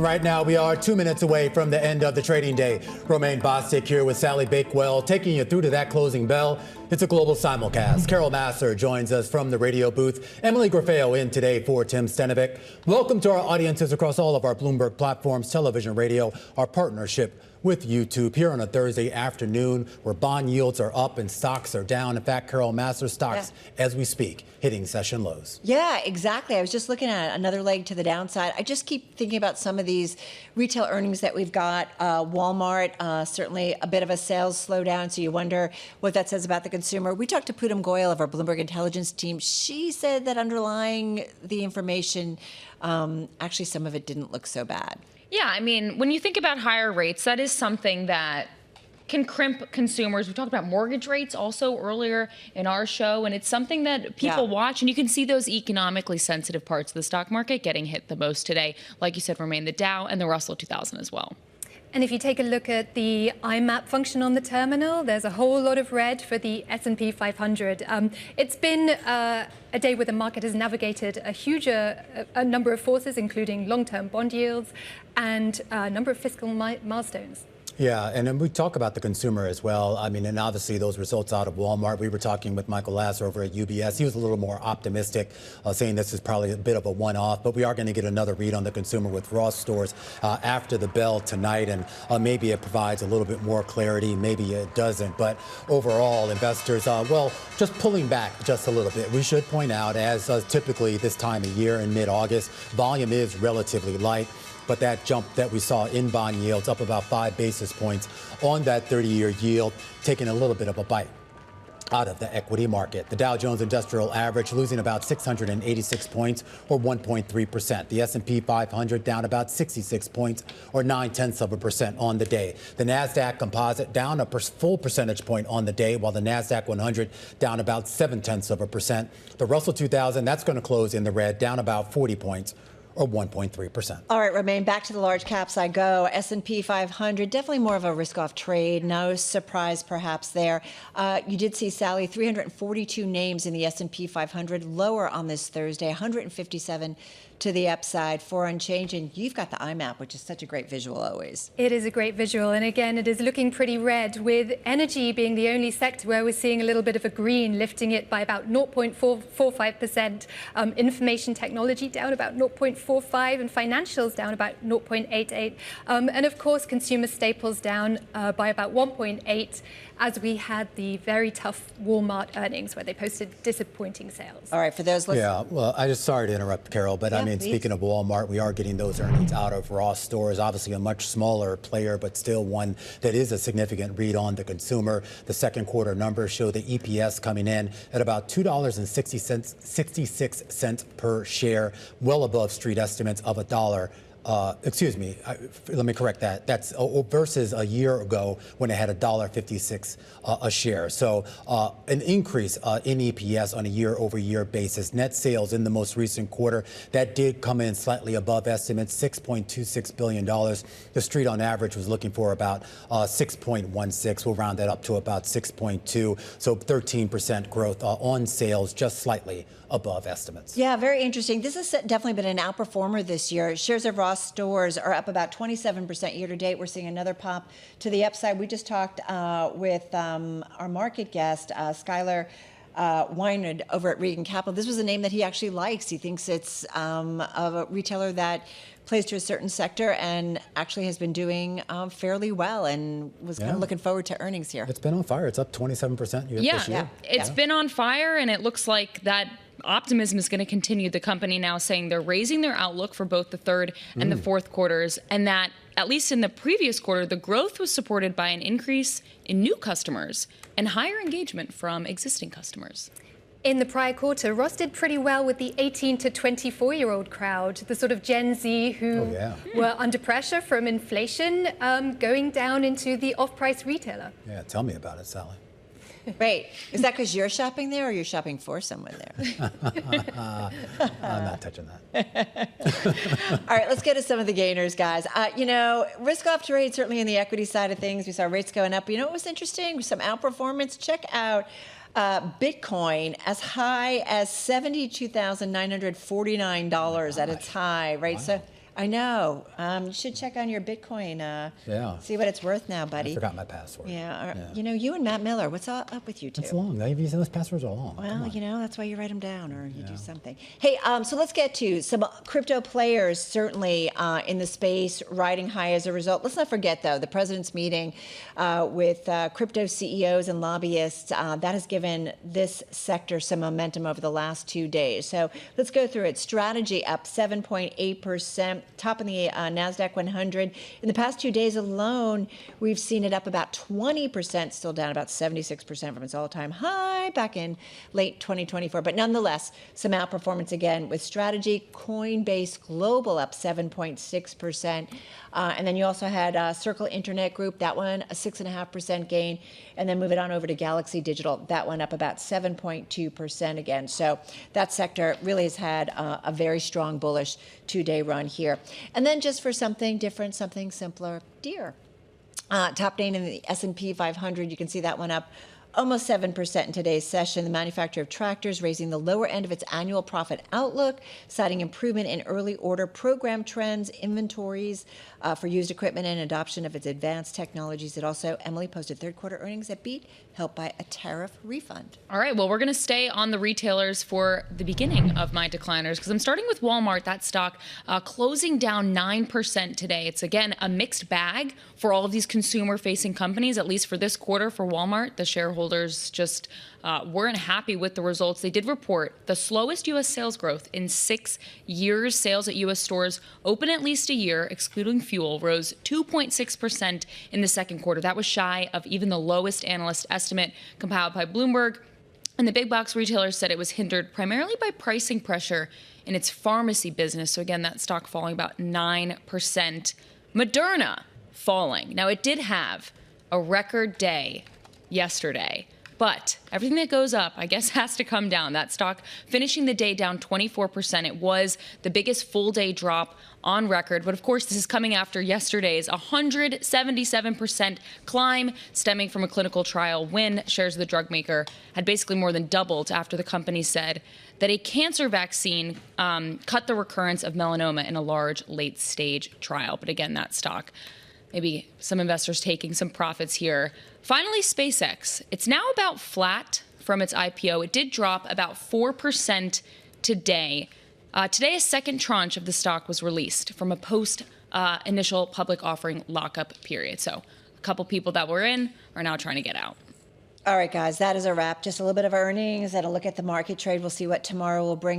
right now. We are 2 minutes away from the end of the trading day. Romaine Bostick here with Sally Bakewell, taking you through to that closing bell. It's a global simulcast. Carol Massar joins us from the radio booth. Emily Graffeo in today for Tim Stenovic. Welcome to our audiences across all of our Bloomberg platforms, television, radio, our partnership with YouTube here on a Thursday afternoon where bond yields are up and stocks are down. In fact, Carol Massar, stocks, as we speak, hitting session lows. Yeah, exactly. I was just looking at another leg to the downside. I just keep thinking about some of these retail earnings that we've got. Walmart, certainly a bit of a sales slowdown, so you wonder what that says about the consumer. We talked to Poonam Goyal of our Bloomberg Intelligence team. She said that underlying the information, actually some of it didn't look so bad. Yeah, I mean, when you think about higher rates, that is something that can crimp consumers. We talked about mortgage rates also earlier in our show, and it's something that people watch, and you can see those economically sensitive parts of the stock market getting hit the most today. Like you said, Romaine, the Dow and the Russell 2000 as well. And if you take a look at the IMAP function on the terminal, there's a whole lot of red for the S&P 500. It's been a day where the market has navigated a huge number of forces, including long-term bond yields and a number of fiscal milestones. Yeah, and then we talk about the consumer as well. I mean, and obviously those results out of Walmart. We were talking with Michael Lasser over at UBS. He was a little more optimistic, saying this is probably a bit of a one-off, but we are going to get another read on the consumer with Ross Stores after the bell tonight, and maybe it provides a little bit more clarity, maybe it doesn't. But overall, investors, well, just pulling back just a little bit. We should point out, as typically this time of year in mid-August, volume is relatively light. But that jump that we saw in bond yields up about 5 basis points on that 30-year yield, taking a little bit of a bite out of the equity market. The Dow Jones Industrial Average losing about 686 points or 1.3%. The S&P 500 down about 66 points or 0.9% on the day. The NASDAQ Composite down a full percentage point on the day, while the NASDAQ 100 down about 0.7%. The Russell 2000, that's going to close in the red, down about 40 points. Or 1.3%. All right, Romaine, back to the large caps I go. S&P 500, definitely more of a risk-off trade. No surprise, perhaps, there. You did see, Sally, 342 names in the S&P 500, lower on this Thursday, 157 to the upside, 4 unchanged. And you've got the IMAP, which is such a great visual always. It is a great visual. And again, it is looking pretty red, with energy being the only sector where we're seeing a little bit of a green, lifting it by about 0.45%. Information technology down about 0.45, and financials down about 0.88. And of course, consumer staples down by about 1.8, as we had the very tough Walmart earnings where they posted disappointing sales. All right, for those listening. Yeah, well, I just sorry to interrupt, Carol, but I mean, please. Speaking of Walmart, we are getting those earnings out of Ross Stores, obviously a much smaller player, but still one that is a significant read on the consumer. The second quarter numbers show the EPS coming in at about $2.66 per share, well above street estimates of $1. Excuse me, let me correct that. That's versus a year ago when it had $1.56 a share. So an increase in EPS on a year-over-year basis. Net sales in the most recent quarter, that did come in slightly above estimates, $6.26 billion. The street on average was looking for about 6.16. We'll round that up to about 6.2. So 13% growth on sales, just slightly above estimates. Yeah, very interesting. This has definitely been an outperformer this year. Shares of Ross Stores are up about 27% year to date. We're seeing another pop to the upside. We just talked with our market guest, Skylar Wynard over at Regan Capital. This was a name that he actually likes. He thinks it's a retailer that plays to a certain sector and actually has been doing fairly well, and was kind of looking forward to earnings here. It's been on fire. It's up 27% this year. Yeah, it's been on fire, and it looks like that optimism is going to continue. The company now saying they're raising their outlook for both the third and the fourth quarters, and that at least in the previous quarter, the growth was supported by an increase in new customers and higher engagement from existing customers. In the prior quarter, Ross did pretty well with the 18 to 24-year-old crowd, the sort of Gen Z who were under pressure from inflation, going down into the off-price retailer. Yeah, tell me about it, Sally. Wait, is that because you're shopping there or you're shopping for someone there? I'm not touching that. All right, let's get to some of the gainers, guys. Risk-off trade, certainly in the equity side of things. We saw rates going up. You know what was interesting? Some outperformance. Check out Bitcoin as high as $72,949 at its high, right? Wow. So I know. You should check on your Bitcoin. Yeah. See what it's worth now, buddy. I forgot my password. Yeah. You know, you and Matt Miller, what's up with you two? It's long. Those passwords are long. Well, you know, that's why you write them down or you do something. Hey, so let's get to some crypto players certainly in the space riding high as a result. Let's not forget, though, the president's meeting with crypto CEOs and lobbyists. That has given this sector some momentum over the last 2 days. So let's go through it. Strategy up 7.8%, top in the NASDAQ 100. In the past 2 days alone, we've seen it up about 20%, still down about 76% from its all-time high back in late 2024. But nonetheless, some outperformance again with Strategy. Coinbase Global up 7.6%. And then you also had Circle Internet Group, that one a 6.5% gain. And then move it on over to Galaxy Digital, that one up about 7.2% again. So that sector really has had a very strong bullish 2-day run here. And then just for something different, something simpler, Deere. Top name in the S&P 500, you can see that one up almost 7% in today's session. The manufacturer of tractors raising the lower end of its annual profit outlook, citing improvement in early order program trends, inventories for used equipment, and adoption of its advanced technologies. It also, Emily, posted third quarter earnings that beat, helped by a tariff refund. All right, well, we're going to stay on the retailers for the beginning of my decliners because I'm starting with Walmart. That stock closing down 9% today. It's, again, a mixed bag for all of these consumer-facing companies, at least for this quarter for Walmart. The shareholders just weren't happy with the results. They did report the slowest U.S. sales growth in 6 years. Sales at U.S. stores open at least a year, excluding fuel, rose 2.6% in the second quarter. That was shy of even the lowest analyst estimate compiled by Bloomberg. And the big box retailer said it was hindered primarily by pricing pressure in its pharmacy business. So again, that stock falling about 9%. Moderna falling. Now, it did have a record day yesterday, but everything that goes up, I guess, has to come down. That stock finishing the day down 24%. It was the biggest full day drop on record. But of course, this is coming after yesterday's 177% climb stemming from a clinical trial win. Shares of the drug maker had basically more than doubled after the company said that a cancer vaccine cut the recurrence of melanoma in a large late stage trial. But again, that stock, maybe some investors taking some profits here. Finally, SpaceX. It's now about flat from its IPO. It did drop about 4% today. Today, a second tranche of the stock was released from a post-initial public offering lockup period. So a couple people that were in are now trying to get out. All right, guys, that is a wrap. Just a little bit of earnings and a look at the market trade. We'll see what tomorrow will bring.